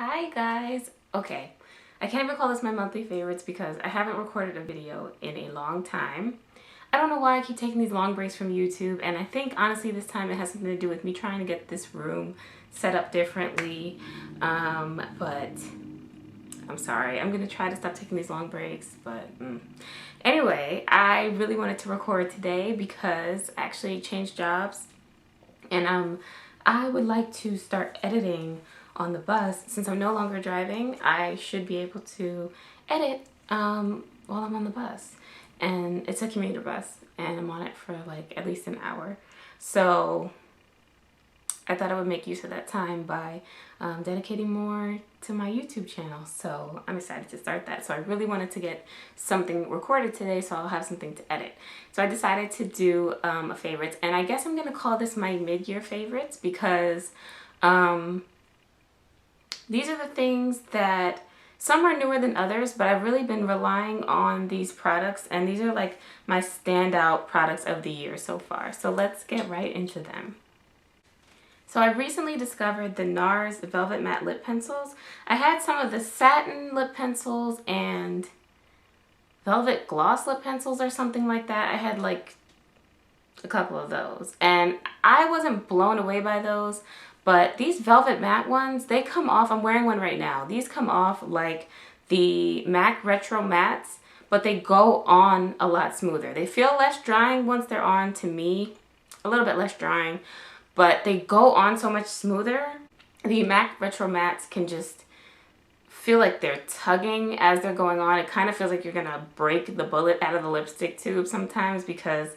Hi guys! Okay, I can't even call this my monthly favorites because I haven't recorded a video in a long time. I don't know why I keep taking these long breaks from YouTube, and I think honestly this time it has something to do with me trying to get this room set up differently. But I'm sorry. I'm going to try to stop taking these long breaks, but anyway, I really wanted to record today because I actually changed jobs, and I would like to start editing on the bus. Since I'm no longer driving, I should be able to edit while I'm on the bus. And it's a commuter bus, and I'm on it for like at least an hour. So I thought I would make use of that time by dedicating more to my YouTube channel. So I'm excited to start that. So I really wanted to get something recorded today so I'll have something to edit. So I decided to do a favorites, and I guess I'm going to call this my mid-year favorites because these are the things that some are newer than others, but I've really been relying on these products, and these are like my standout products of the year so far. So let's get right into them. So I recently discovered the Nars Velvet Matte Lip Pencils. I had some of the satin lip pencils and velvet gloss lip pencils or something like that. I had like a couple of those, and I wasn't blown away by those. But these velvet matte ones, they come off. I'm wearing one right now. These come off like the MAC Retro Mattes, but they go on a lot smoother. They feel less drying once they're on, to me, a little bit less drying, but they go on so much smoother. The MAC Retro Mattes can just feel like they're tugging as they're going on. It kind of feels like you're gonna break the bullet out of the lipstick tube sometimes because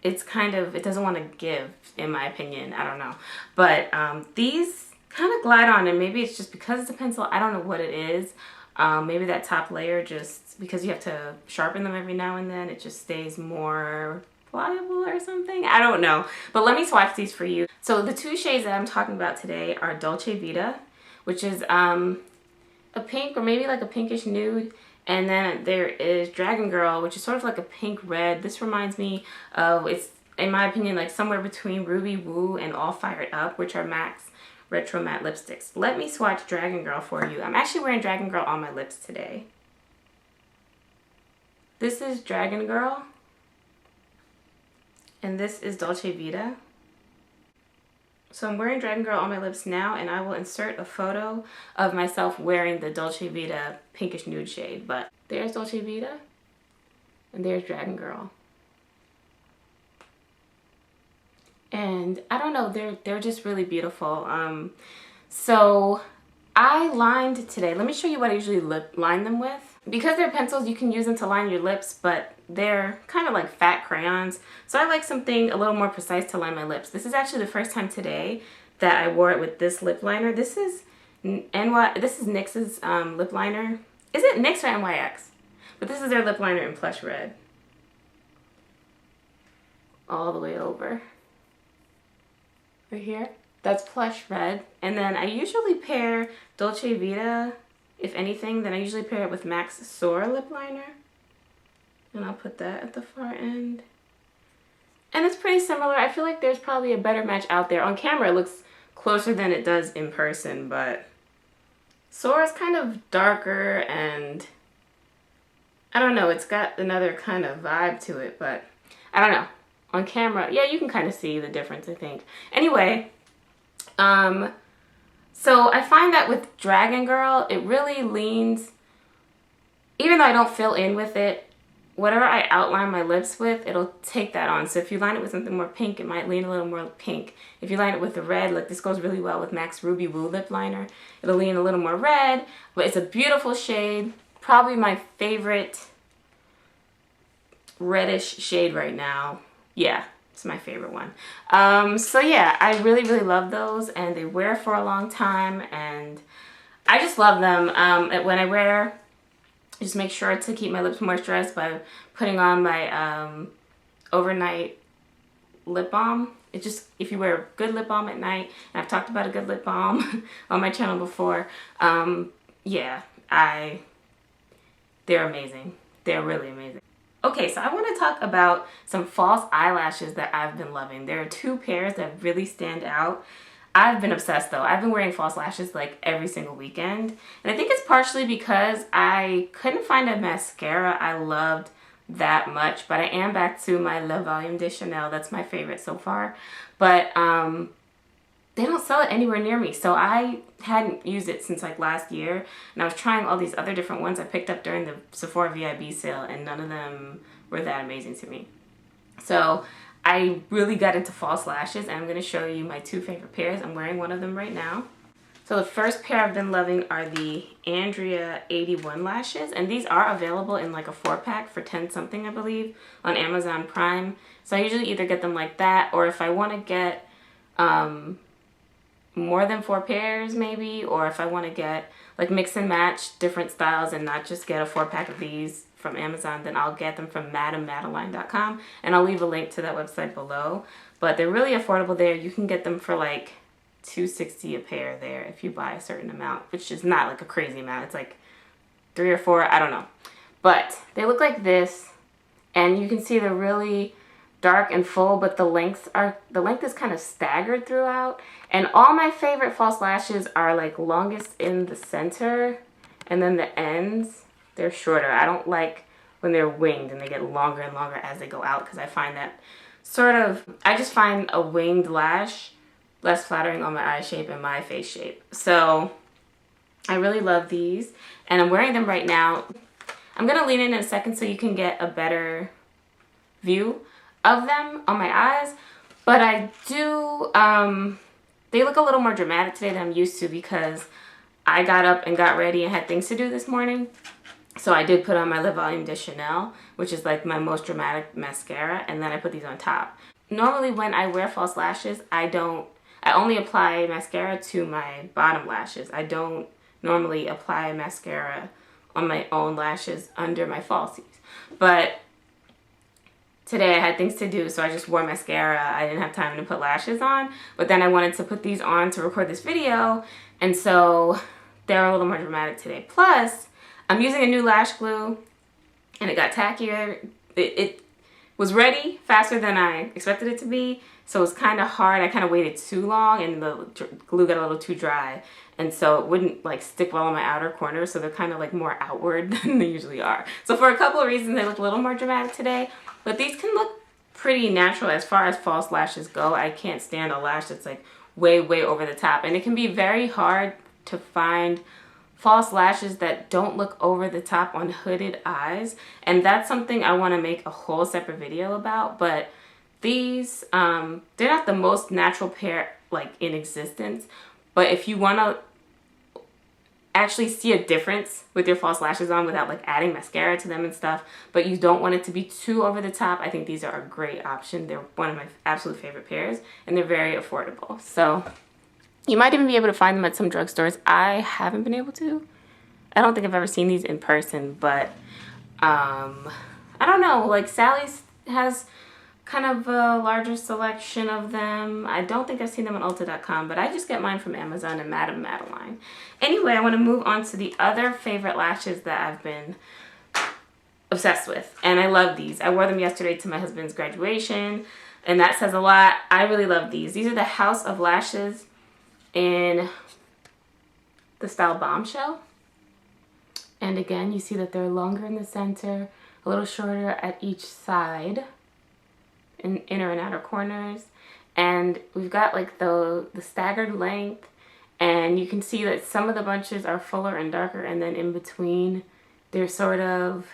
it's kind of, it doesn't want to give, in my opinion. I don't know. But these kind of glide on, and maybe it's just because it's a pencil. I don't know what it is. Maybe that top layer, just because you have to sharpen them every now and then, it just stays more pliable or something. I don't know. But let me swatch these for you. So the two shades that I'm talking about today are Dolce Vita, which is a pink or maybe like a pinkish nude. And then there is Dragon Girl, which is sort of like a pink red. This reminds me of, it's in my opinion like somewhere between Ruby Woo and All Fired Up, which are MAC's Retro Matte lipsticks. Let me swatch Dragon Girl for you. I'm actually wearing Dragon Girl on my lips today. This is Dragon Girl, and this is Dolce Vita. So I'm wearing Dragon Girl on my lips now, and I will insert a photo of myself wearing the Dolce Vita pinkish nude shade. But there's Dolce Vita, and there's Dragon Girl. And I don't know, they're just really beautiful. So I lined today. Let me show you what I usually line them with. Because they're pencils, you can use them to line your lips, but they're kind of like fat crayons. So I like something a little more precise to line my lips. This is actually the first time today that I wore it with this lip liner. This is NYX's lip liner. Is it NYX or NYX? But this is their lip liner in Plush Red. All the way over. Right here. That's Plush Red. And then I usually pair Dolce Vita, if anything, then I usually pair it with MAC's Soar lip liner. And I'll put that at the far end. And it's pretty similar. I feel like there's probably a better match out there. On camera, it looks closer than it does in person, but Soar is kind of darker, and I don't know, it's got another kind of vibe to it, but I don't know. On camera, yeah, you can kind of see the difference, I think. Anyway, so I find that with Dragon Girl, it really leans, even though I don't fill in with it, whatever I outline my lips with, it'll take that on. So if you line it with something more pink, it might lean a little more pink. If you line it with the red, like this goes really well with MAC's Ruby Woo lip liner, it'll lean a little more red, but it's a beautiful shade. Probably my favorite reddish shade right now. Yeah. It's my favorite one. So yeah, I really, really love those, and they wear for a long time, and I just love them. When I wear, just make sure to keep my lips moisturized by putting on my overnight lip balm. It just, if you wear good lip balm at night, and I've talked about a good lip balm on my channel before, yeah, they're amazing. They're really amazing. Okay, so I want to talk about some false eyelashes that I've been loving. There are two pairs that really stand out. I've been obsessed though. I've been wearing false lashes like every single weekend. And I think it's partially because I couldn't find a mascara I loved that much. But I am back to my Le Volume de Chanel. That's my favorite so far. But they don't sell it anywhere near me. So I hadn't used it since like last year. And I was trying all these other different ones I picked up during the Sephora VIB sale. And none of them were that amazing to me. So I really got into false lashes, and I'm going to show you my 2 favorite pairs. I'm wearing one of them right now. So the first pair I've been loving are the Andrea 81 lashes, and these are available in like a 4-pack for 10 something, I believe, on Amazon Prime. So I usually either get them like that, or if I want to get more than 4 pairs maybe, or if I want to get like mix and match different styles and not just get a 4-pack of these from Amazon, then I'll get them from MadameMadeline.com, and I'll leave a link to that website below. But they're really affordable there. You can get them for like $2.60 a pair there if you buy a certain amount, which is not like a crazy amount. It's like 3 or 4, I don't know. But they look like this, and you can see they're really dark and full, but the length is kind of staggered throughout. And all my favorite false lashes are like longest in the center, and then the ends, they're shorter. I don't like when they're winged and they get longer and longer as they go out, because I find that I just find a winged lash less flattering on my eye shape and my face shape. So I really love these, and I'm wearing them right now. I'm gonna lean in a second so you can get a better view of them on my eyes, but I do, they look a little more dramatic today than I'm used to, because I got up and got ready and had things to do this morning. So I did put on my Le Volume de Chanel, which is like my most dramatic mascara, and then I put these on top. Normally when I wear false lashes, I only apply mascara to my bottom lashes. I don't normally apply mascara on my own lashes under my falsies. But today I had things to do, so I just wore mascara. I didn't have time to put lashes on, but then I wanted to put these on to record this video, and so they're a little more dramatic today. Plus, I'm using a new lash glue, and it got tackier. It was ready faster than I expected it to be, so it was kind of hard. I kind of waited too long, and the glue got a little too dry, and so it wouldn't like stick well on my outer corners, so they're kind of like more outward than they usually are. So for a couple of reasons, they look a little more dramatic today, but these can look pretty natural as far as false lashes go. I can't stand a lash that's like way over the top, and it can be very hard to find false lashes that don't look over the top on hooded eyes, and that's something I want to make a whole separate video about. But these they're not the most natural pair like in existence, but if you want to actually see a difference with your false lashes on without like adding mascara to them and stuff, but you don't want it to be too over the top, I think these are a great option. They're one of my absolute favorite pairs, and they're very affordable. So you might even be able to find them at some drugstores. I haven't been able to. I don't think I've ever seen these in person, but I don't know. Like Sally's has kind of a larger selection of them. I don't think I've seen them on Ulta.com, but I just get mine from Amazon and Madame Madeline. Anyway, I want to move on to the other favorite lashes that I've been obsessed with, and I love these. I wore them yesterday to my husband's graduation, and that says a lot. I really love these. These are the House of Lashes in the style Bombshell. And again, you see that they're longer in the center, a little shorter at each side, in inner and outer corners. And we've got like the staggered length, and you can see that some of the bunches are fuller and darker, and then in between they're sort of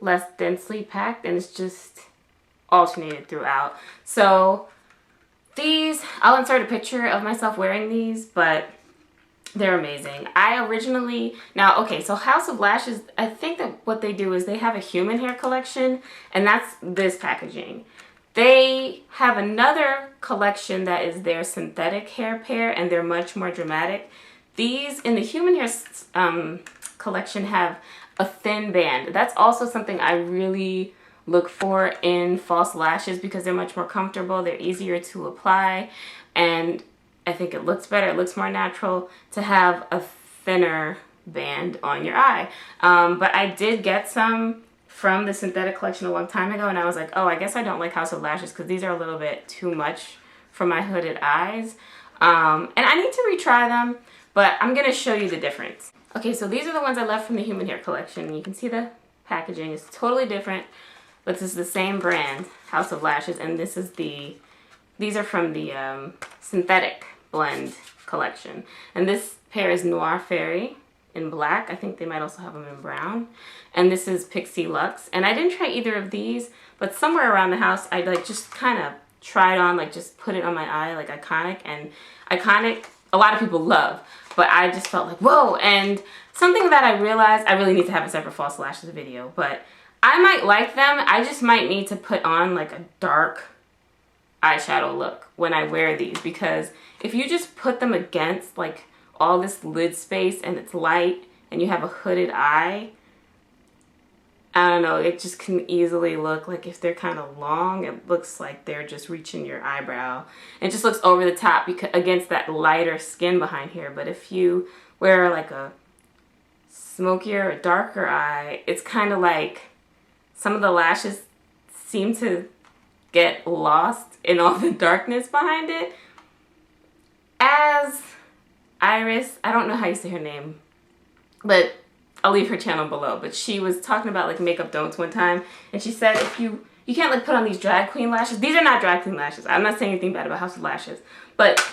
less densely packed, and it's just alternated throughout. So these, I'll insert a picture of myself wearing these, but they're amazing. So House of Lashes, I think that what they do is they have a human hair collection, and that's this packaging. They have another collection that is their synthetic hair pair, and they're much more dramatic. These in the human hair collection have a thin band. That's also something I really look for in false lashes, because they're much more comfortable, they're easier to apply, and I think it looks better, it looks more natural to have a thinner band on your eye. But I did get some from the synthetic collection a long time ago, and I was like, oh, I guess I don't like House of Lashes because these are a little bit too much for my hooded eyes. And I need to retry them, but I'm going to show you the difference. Okay, so these are the ones I left from the Human Hair collection. You can see the packaging is totally different, but this is the same brand, House of Lashes, and these are from the Synthetic Blend collection. And this pair is Noir Fairy in black. I think they might also have them in brown. And this is Pixie Luxe. And I didn't try either of these, but somewhere around the house, I like just kind of tried on, like just put it on my eye, like Iconic. And Iconic, a lot of people love, but I just felt like, whoa. And something that I realized, I really need to have a separate false lashes video, but I might like them. I just might need to put on like a dark eyeshadow look when I wear these, because if you just put them against like all this lid space and it's light and you have a hooded eye, I don't know, it just can easily look like, if they're kind of long, it looks like they're just reaching your eyebrow. It just looks over the top because against that lighter skin behind here. But if you wear like a smokier or darker eye, it's kind of like some of the lashes seem to get lost in all the darkness behind it. As Iris, I don't know how you say her name, but I'll leave her channel below, but she was talking about like makeup don'ts one time, and she said if you can't like put on these drag queen lashes. These are not drag queen lashes. I'm not saying anything bad about House of Lashes, but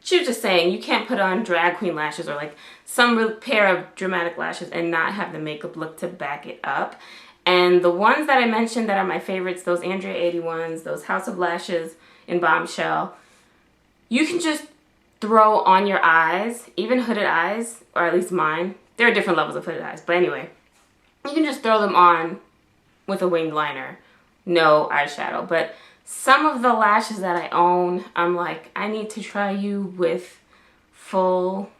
she was just saying you can't put on drag queen lashes or like some pair of dramatic lashes and not have the makeup look to back it up. And the ones that I mentioned that are my favorites, those Andrea 81s, those House of Lashes in Bombshell, you can just throw on your eyes, even hooded eyes, or at least mine. There are different levels of hooded eyes, but anyway, you can just throw them on with a winged liner, no eyeshadow. But some of the lashes that I own, I'm like, I need to try you with full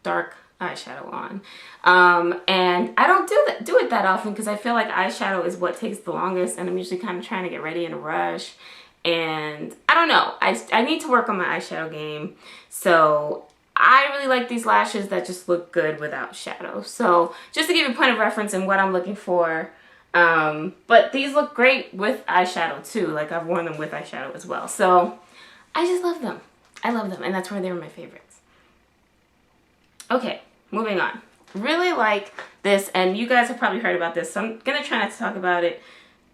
dark eyeshadow on. And I don't do it that often because I feel like eyeshadow is what takes the longest, and I'm usually kind of trying to get ready in a rush. And I don't know, I need to work on my eyeshadow game. So I really like these lashes that just look good without shadow. So just to give you a point of reference in what I'm looking for. But these look great with eyeshadow too. Like I've worn them with eyeshadow as well. So I just love them. I love them, and that's why they're my favorites. Okay, moving on. Really like this, and you guys have probably heard about this, so I'm gonna try not to talk about it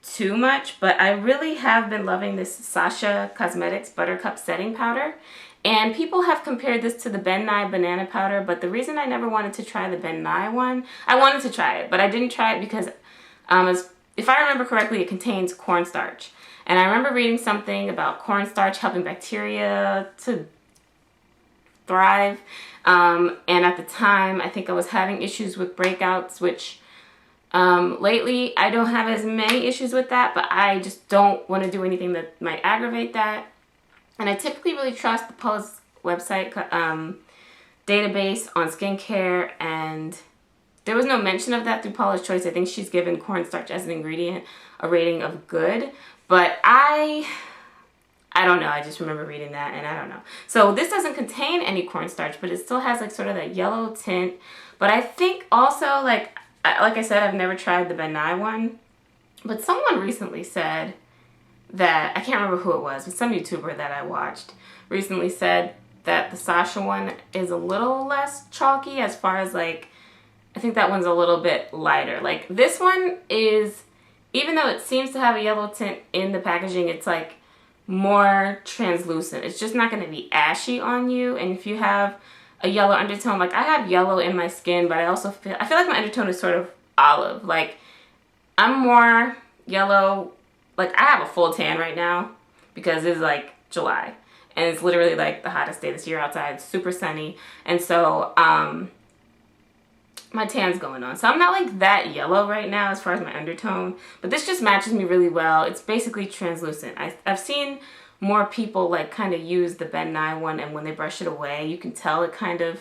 too much, but I really have been loving this Sasha Cosmetics Buttercup Setting Powder. And people have compared this to the Ben Nye Banana Powder, but the reason I never wanted to try the Ben Nye one, I wanted to try it, but I didn't try it because, if I remember correctly, it contains cornstarch. And I remember reading something about cornstarch helping bacteria to thrive. And at the time, I think I was having issues with breakouts, which lately I don't have as many issues with that, but I just don't want to do anything that might aggravate that. And I typically really trust the Paula's website database on skincare, and there was no mention of that through Paula's Choice. I think she's given cornstarch as an ingredient a rating of good, but I don't know. I just remember reading that, and I don't know. So this doesn't contain any cornstarch, but it still has like sort of that yellow tint. But I think also, like I said, I've never tried the Ben Nye one, but someone recently said that, I can't remember who it was, but some YouTuber that I watched recently said that the Sasha one is a little less chalky as far as like, I think that one's a little bit lighter. Like this one is, even though it seems to have a yellow tint in the packaging, it's like more translucent. It's just not going to be ashy on you. And if you have a yellow undertone, like I have yellow in my skin, but I feel like my undertone is sort of olive. Like I'm more yellow. Like I have a full tan right now because it's like July and it's literally like the hottest day this year outside. It's super sunny, and so my tan's going on. So I'm not like that yellow right now as far as my undertone, but this just matches me really well. It's basically translucent. I've seen more people like kind of use the Ben Nye one, and when they brush it away, you can tell it kind of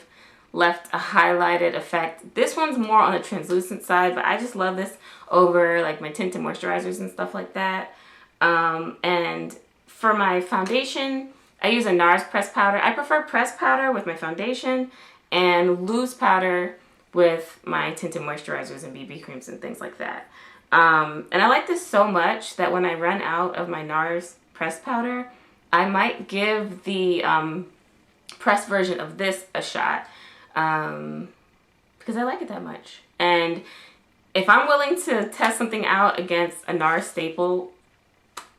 left a highlighted effect. This one's more on the translucent side, but I just love this over like my tinted moisturizers and stuff like that. And for my foundation, I use a Nars pressed powder. I prefer pressed powder with my foundation and loose powder with my tinted moisturizers and BB creams and things like that. And I like this so much that when I run out of my Nars pressed powder, I might give the pressed version of this a shot because I like it that much. And if I'm willing to test something out against a Nars staple,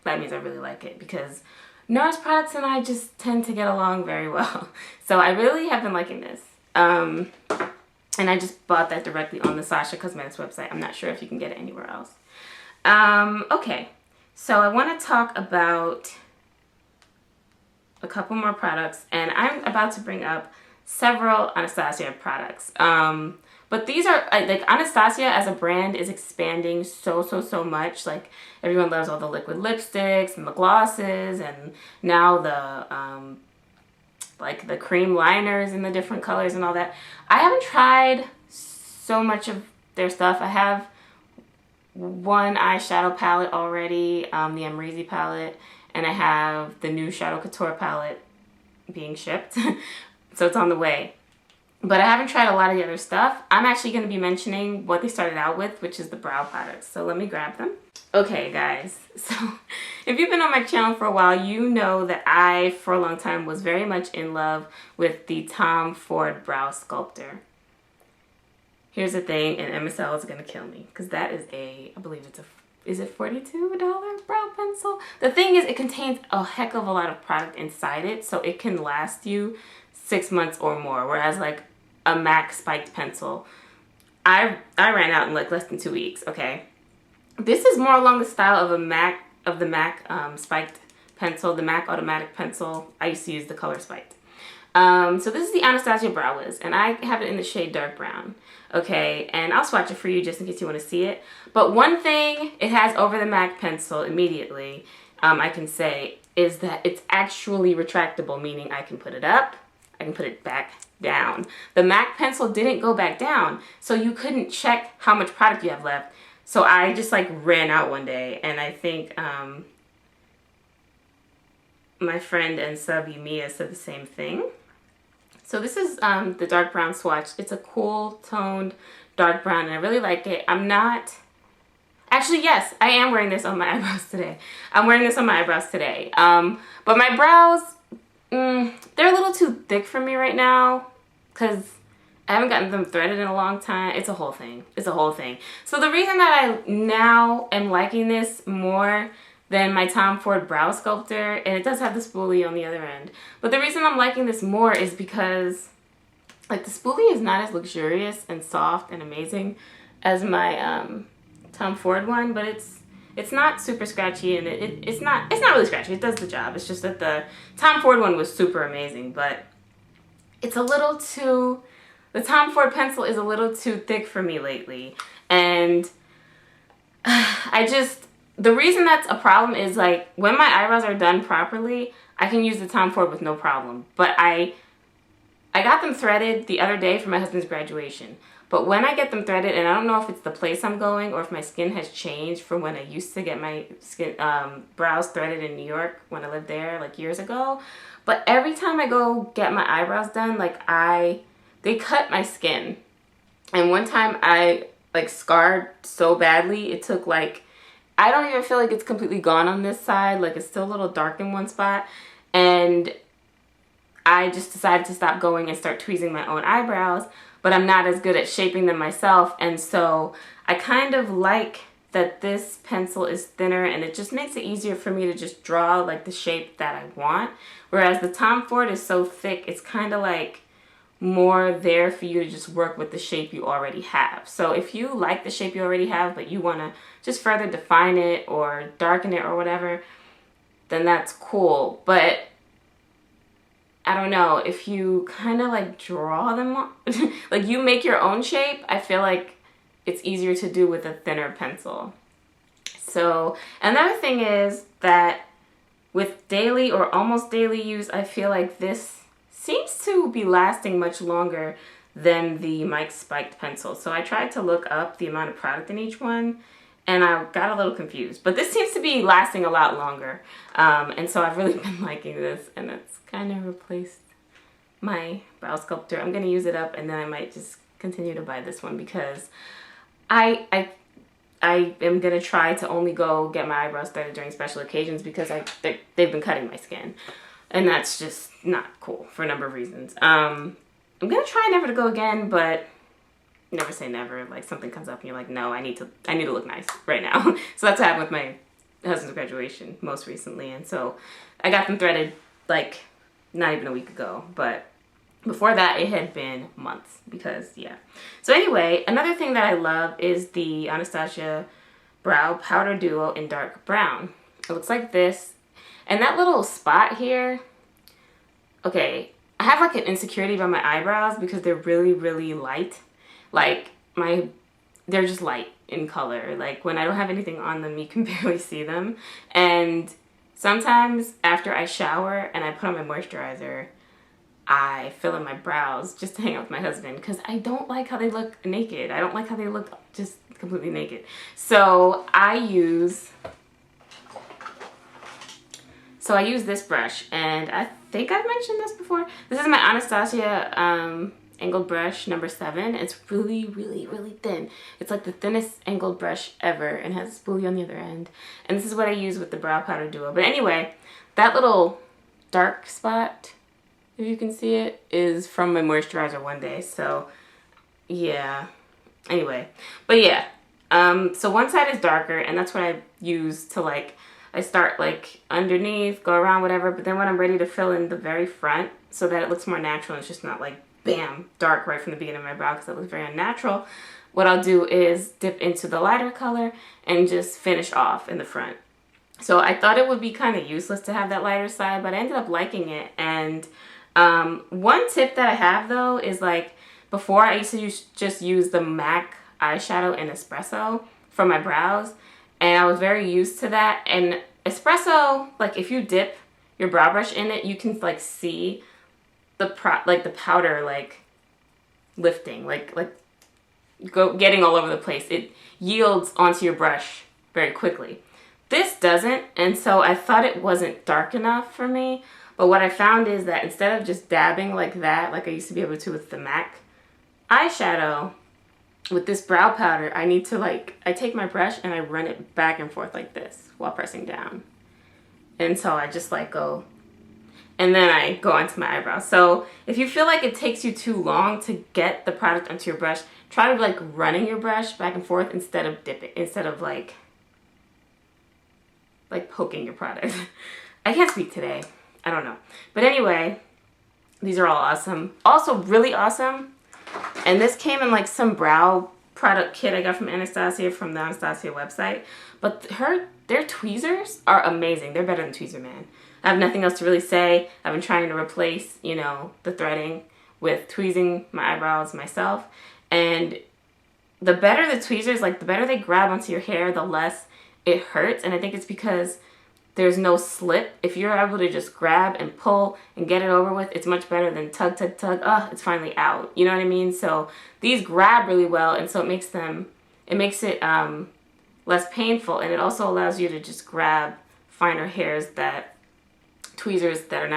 that means I really like it, because Nars products and I just tend to get along very well. So I really have been liking this. And I just bought that directly on the Sasha Cosmetics website. I'm not sure if you can get it anywhere else. Okay, so I want to talk about a couple more products, and I'm about to bring up several Anastasia products. But these are, like, Anastasia as a brand is expanding so much. Like, everyone loves all the liquid lipsticks and the glosses, and now the, like, the cream liners in the different colors and all that. I haven't tried so much of their stuff. I have one eyeshadow palette already, the Amrezy palette, and I have the new Shadow Couture palette being shipped. So it's on the way. But I haven't tried a lot of the other stuff. I'm actually going to be mentioning what they started out with, which is the brow products. So let me grab them. Okay, guys. So if you've been on my channel for a while, you know that I, for a long time, was very much in love with the Tom Ford Brow Sculptor. Here's the thing, and MSL is going to kill me, because that is a, I believe it's a, is it $42 brow pencil? The thing is, it contains a heck of a lot of product inside it, so it can last you 6 months or more, whereas like a MAC spiked pencil, I ran out in like less than 2 weeks. Okay, this is more along the style of a MAC, of the MAC spiked pencil, the MAC automatic pencil. I used to use the color spiked. So this is the Anastasia Brow Wiz, and I have it in the shade dark brown. Okay, and I'll swatch it for you just in case you want to see it. But one thing it has over the MAC pencil immediately, I can say, is that it's actually retractable, meaning I can put it up, I can put it back down. The MAC pencil didn't go back down, so you couldn't check how much product you have left. So I just like ran out one day, and I think my friend and subby Mia said the same thing. So this is the dark brown swatch. It's a cool toned dark brown, and I really like it. I'm not, actually yes, I am wearing this on my eyebrows today. I'm wearing this on my eyebrows today. But my brows, they're a little too thick for me right now, because I haven't gotten them threaded in a long time. It's a whole thing. It's a whole thing. So the reason that I now am liking this more than my Tom Ford Brow Sculptor, and it does have the spoolie on the other end, but the reason I'm liking this more is because like the spoolie is not as luxurious and soft and amazing as my Tom Ford one, but it's not super scratchy, and it's not really scratchy. It does the job. It's just that the Tom Ford one was super amazing, but it's a little too, the Tom Ford pencil is a little too thick for me lately, and the reason that's a problem is like when my eyebrows are done properly, I can use the Tom Ford with no problem. But I got them threaded the other day for my husband's graduation. But when I get them threaded, and I don't know if it's the place I'm going or if my skin has changed from when I used to get my skin brows threaded in New York when I lived there like years ago. But every time I go get my eyebrows done, like they cut my skin. And one time I like scarred so badly, it took like, I don't even feel like it's completely gone on this side. Like it's still a little dark in one spot. And I just decided to stop going and start tweezing my own eyebrows. But I'm not as good at shaping them myself. And so I kind of like that this pencil is thinner, and it just makes it easier for me to just draw like the shape that I want. Whereas the Tom Ford is so thick, it's kind of like more there for you to just work with the shape you already have. So if you like the shape you already have, but you want to just further define it or darken it or whatever, then that's cool. But I don't know, if you kind of like draw them, like you make your own shape, I feel like it's easier to do with a thinner pencil. So another thing is that with daily or almost daily use, I feel like this seems to be lasting much longer than the Mike Spiked pencil. So I tried to look up the amount of product in each one, and I got a little confused. But this seems to be lasting a lot longer. And so I've really been liking this, and it's kind of replaced my brow sculptor. I'm going to use it up, and then I might just continue to buy this one because I I am going to try to only go get my eyebrows threaded during special occasions because they've been cutting my skin. And that's just not cool for a number of reasons. I'm going to try never to go again, but never say never. Like something comes up and you're like, no, I need to look nice right now. So that's what happened with my husband's graduation most recently. And so I got them threaded like not even a week ago, but before that, it had been months because, yeah. So anyway, another thing that I love is the Anastasia Brow Powder Duo in dark brown. It looks like this. And that little spot here, okay, I have like an insecurity about my eyebrows because they're really, really light. Like, they're just light in color. Like, when I don't have anything on them, you can barely see them. And sometimes after I shower and I put on my moisturizer, I fill in my brows just to hang out with my husband because I don't like how they look naked. I don't like how they look just completely naked. So I use this brush, and I think I've mentioned this before. This is my Anastasia angled brush number 7. It's really, really, really thin. It's like the thinnest angled brush ever and has a spoolie on the other end. And this is what I use with the Brow Powder Duo. But anyway, that little dark spot, if you can see it, is from my moisturizer one day. So yeah, anyway, but yeah, so one side is darker, and that's what I use to, like, I start like underneath, go around, whatever, but then when I'm ready to fill in the very front so that it looks more natural, it's just not like bam, dark right from the beginning of my brow because that looks very unnatural, what I'll do is dip into the lighter color and just finish off in the front. So I thought it would be kind of useless to have that lighter side, but I ended up liking it. And one tip that I have though is, like, before I used to just use the MAC eyeshadow in Espresso for my brows, and I was very used to that. And Espresso, like, if you dip your brow brush in it, you can like see the powder like lifting, like getting all over the place. It yields onto your brush very quickly. This doesn't, and so I thought it wasn't dark enough for me. But what I found is that instead of just dabbing like that, like I used to be able to with the MAC eyeshadow, with this brow powder, I need to, like, I take my brush and I run it back and forth like this while pressing down. And so I just like go, and then I go onto my eyebrows. So if you feel like it takes you too long to get the product onto your brush, try to like running your brush back and forth instead of dipping, instead of like poking your product. I can't speak today. I don't know. But anyway, these are all awesome. Also really awesome. And this came in like some brow product kit I got from Anastasia from the Anastasia website. But their tweezers are amazing. They're better than Tweezer Man. I have nothing else to really say. I've been trying to replace, you know, the threading with tweezing my eyebrows myself. And the better the tweezers, like the better they grab onto your hair, the less it hurts. And I think it's because there's no slip. If you're able to just grab and pull and get it over with, it's much better than tug, tug, tug. Oh, it's finally out. You know what I mean? So these grab really well, and so it makes it less painful, and it also allows you to just grab finer hairs that tweezers that are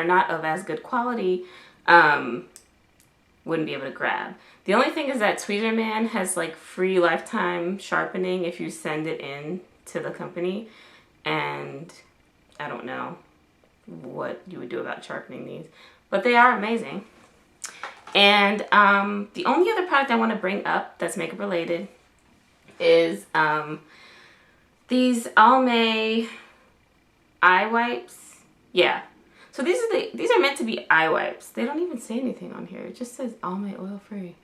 not of as good quality wouldn't be able to grab. The only thing is that Tweezer Man has like free lifetime sharpening if you send it in to the company. And I don't know what you would do about sharpening these, but they are amazing. And the only other product I want to bring up that's makeup related is these Almay eye wipes. Yeah. So these are meant to be eye wipes. They don't even say anything on here. It just says Almay oil free.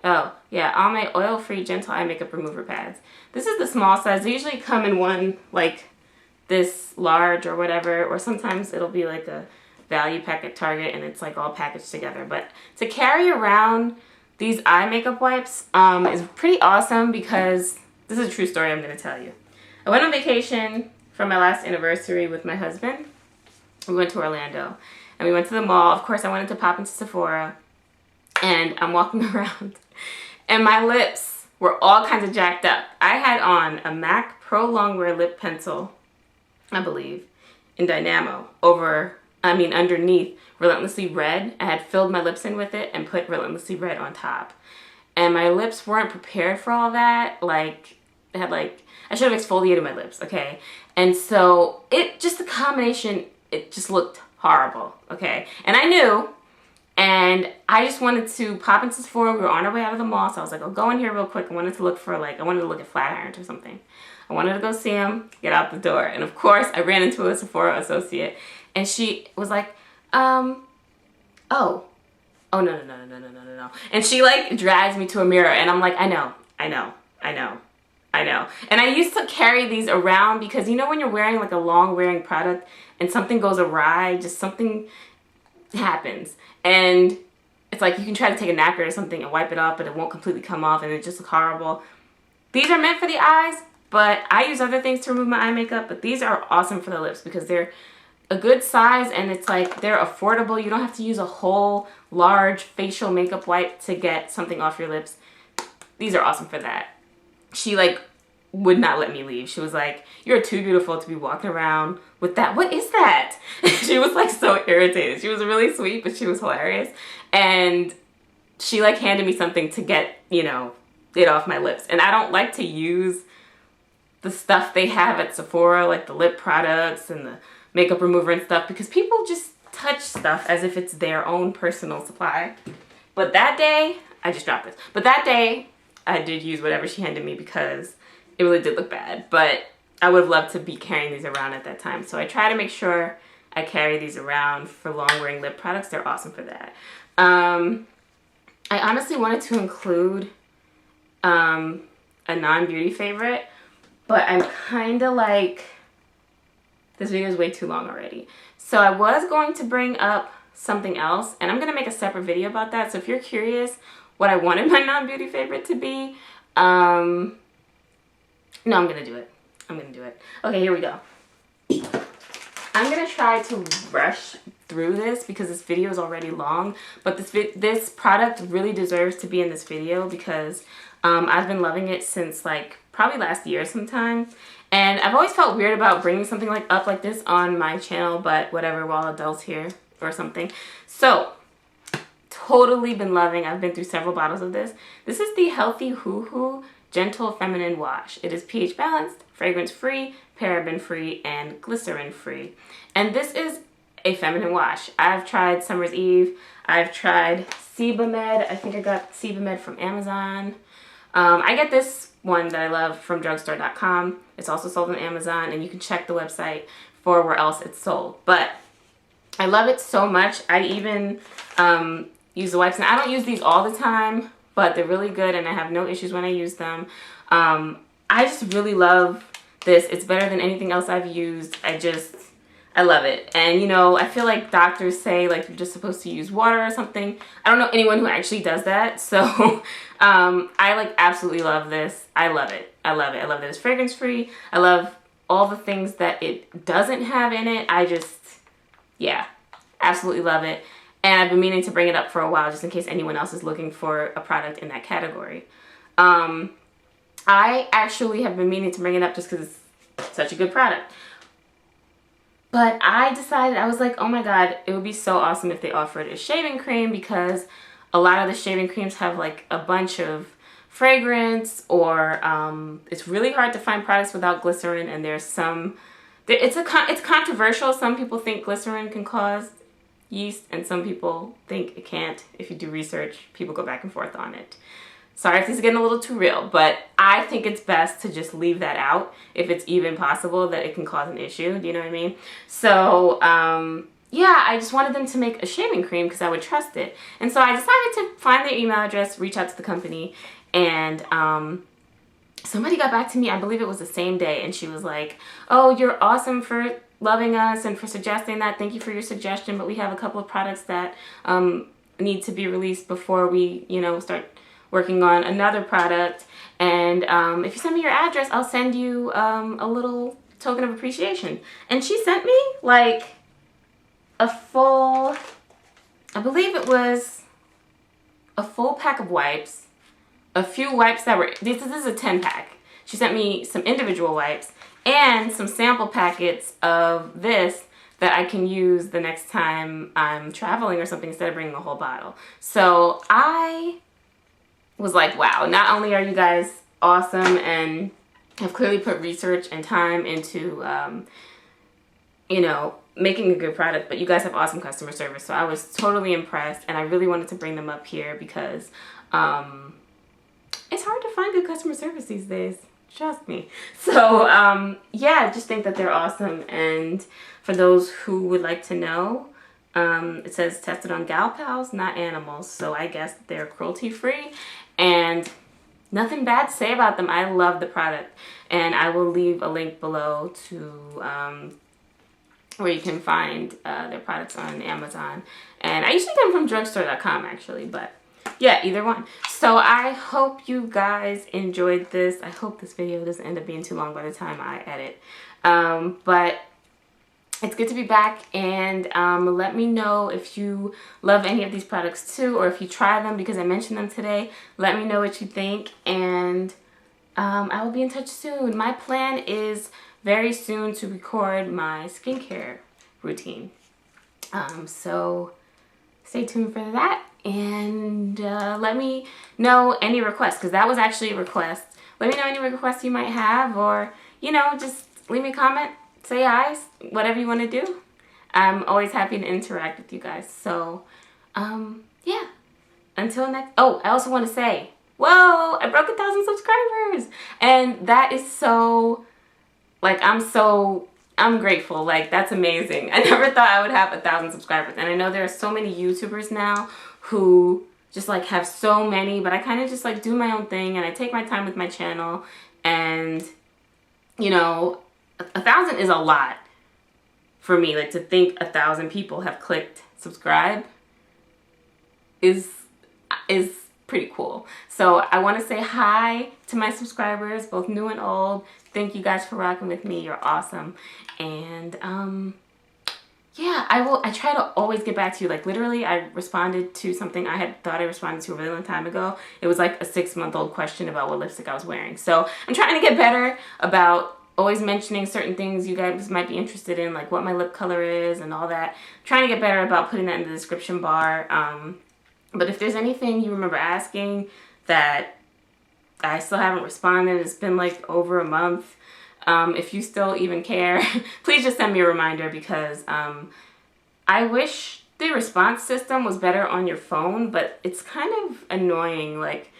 Oh, yeah, Almay oil free gentle eye makeup remover pads. This is the small size. They usually come in one like this large or whatever, or sometimes it'll be like a value pack at Target and it's like all packaged together. But to carry around these eye makeup wipes is pretty awesome because this is a true story I'm going to tell you. I went on vacation for my last anniversary with my husband. We went to Orlando and we went to the mall. Of course, I wanted to pop into Sephora, and I'm walking around and my lips were all kinds of jacked up. I had on a MAC Pro Longwear lip pencil, I believe, in Dynamo underneath Relentlessly Red. I had filled my lips in with it and put Relentlessly Red on top. and my lips weren't prepared for all that. Like, it had like, I should have exfoliated my lips, okay? And so it just, the combination, it just looked horrible, okay? And I knew, and I just wanted to pop into Sephora. We were on our way out of the mall, so I was like, I'll go in here real quick. I wanted to look for like, I wanted to look at flat irons or something. I wanted to go see him, get out the door. And of course, I ran into a Sephora associate, and she was like, oh, no. And she like drags me to a mirror, and I'm like, I know. And I used to carry these around because, you know, when you're wearing like a long wearing product and something goes awry, just something happens. And it's like you can try to take a napkin or something and wipe it off, but it won't completely come off and it just looks horrible. These are meant for the eyes, but I use other things to remove my eye makeup, but these are awesome for the lips because they're a good size and it's like they're affordable. You don't have to use a whole large facial makeup wipe to get something off your lips. These are awesome for that. She like would not let me leave. She was like, you're too beautiful to be walking around with that. What is that? She was like so irritated. She was really sweet, but she was hilarious. And she like handed me something to get, you know, it off my lips. And I don't like to use the stuff they have at Sephora, like the lip products and the makeup remover and stuff, because people just touch stuff as if it's their own personal supply. But that day, I just dropped this. But that day, I did use whatever she handed me because it really did look bad. But I would have loved to be carrying these around at that time. So I try to make sure I carry these around for long wearing lip products. They're awesome for that. I honestly wanted to include a non-beauty favorite, but I'm kind of like, this video is way too long already. So I was going to bring up something else, and I'm going to make a separate video about that. So if you're curious what I wanted my non-beauty favorite to be, no, I'm going to do it. Okay, here we go. I'm going to try to rush through this because this video is already long, but this product really deserves to be in this video because I've been loving it since like probably last year sometime. And I've always felt weird about bringing something like up like this on my channel, but whatever, we're all adults here or something. So, totally been loving. I've been through several bottles of this. This is the Healthy Hoo Hoo Gentle Feminine Wash. It is pH balanced, fragrance free, paraben free, and glycerin free. And this is a feminine wash. I've tried Summer's Eve. I've tried Sebamed. I think I got Sebamed from Amazon. I get this one that I love from drugstore.com. It's also sold on Amazon, and you can check the website for where else it's sold. But I love it so much. I even use the wipes, and I don't use these all the time, but they're really good, and I have no issues when I use them. I just really love this. It's better than anything else I've used. I love it. And, you know, I feel like doctors say, like, you're just supposed to use water or something. I don't know anyone who actually does that. So, I, like, absolutely love this. I love it. I love that it's fragrance-free. I love all the things that it doesn't have in it. Yeah, absolutely love it. And I've been meaning to bring it up for a while just in case anyone else is looking for a product in that category. I actually have been meaning to bring it up just because it's such a good product. But I decided, I was like, oh my god, it would be so awesome if they offered a shaving cream because a lot of the shaving creams have like a bunch of fragrance or it's really hard to find products without glycerin, and there's some, it's controversial. Some people think glycerin can cause yeast and some people think it can't. If you do research, people go back and forth on it. Sorry if this is getting a little too real, but I think it's best to just leave that out if it's even possible that it can cause an issue. Do you know what I mean? So, yeah, I just wanted them to make a shaving cream because I would trust it. And so I decided to find their email address, reach out to the company, and somebody got back to me, I believe it was the same day, and she was like, oh, you're awesome for loving us and for suggesting that. Thank you for your suggestion, but we have a couple of products that need to be released before we, you know, start working on another product, and if you send me your address, I'll send you a little token of appreciation. And she sent me like a full, I believe it was a full pack of wipes, a few wipes that were, this is a 10-pack. She sent me some individual wipes and some sample packets of this that I can use the next time I'm traveling or something instead of bringing a whole bottle. So I was like, wow, not only are you guys awesome and have clearly put research and time into, you know, making a good product, but you guys have awesome customer service. So I was totally impressed, and I really wanted to bring them up here because it's hard to find good customer service these days. Trust me. So yeah, I just think that they're awesome. And for those who would like to know, it says tested on gal pals, not animals. So I guess they're cruelty free and nothing bad to say about them. I love the product, and I will leave a link below to where you can find their products on Amazon. And I usually get them from drugstore.com actually, but yeah, either one. So I hope you guys enjoyed this. I hope this video doesn't end up being too long by the time I edit. But it's good to be back, and let me know if you love any of these products too, or if you try them because I mentioned them today. Let me know what you think, and I will be in touch soon. My plan is very soon to record my skincare routine. So stay tuned for that, and let me know any requests, because that was actually a request. Let me know any requests you might have, or, you know, just leave me a comment, say hi, whatever you want to do. I'm always happy to interact with you guys. So, yeah, until next, oh, I also want to say, whoa, I broke 1,000 subscribers, and that is so, like, I'm grateful. Like, that's amazing. I never thought I would have 1,000 subscribers. And I know there are so many YouTubers now who just like have so many, but I kind of just like do my own thing, and I take my time with my channel. And, you know, 1,000 is a lot for me. Like, to think 1,000 people have clicked subscribe is pretty cool. So I want to say hi to my subscribers, both new and old. Thank you guys for rocking with me. You're awesome. And yeah, I try to always get back to you. Like, literally, I responded to something I had thought I responded to a really long time ago. It was like a 6-month-old question about what lipstick I was wearing. So I'm trying to get better about always mentioning certain things you guys might be interested in, like what my lip color is and all that. I'm trying to get better about putting that in the description bar. But if there's anything you remember asking that I still haven't responded, it's been like over a month. If you still even care, please just send me a reminder, because I wish the response system was better on your phone, but it's kind of annoying. Like,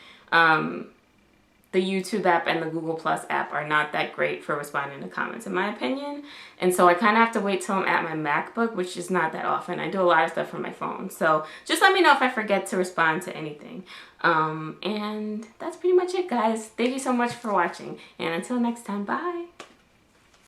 the YouTube app and the Google Plus app are not that great for responding to comments, in my opinion. And so I kind of have to wait till I'm at my MacBook, which is not that often. I do a lot of stuff from my phone. So just let me know if I forget to respond to anything. And that's pretty much it, guys. Thank you so much for watching. And until next time, bye.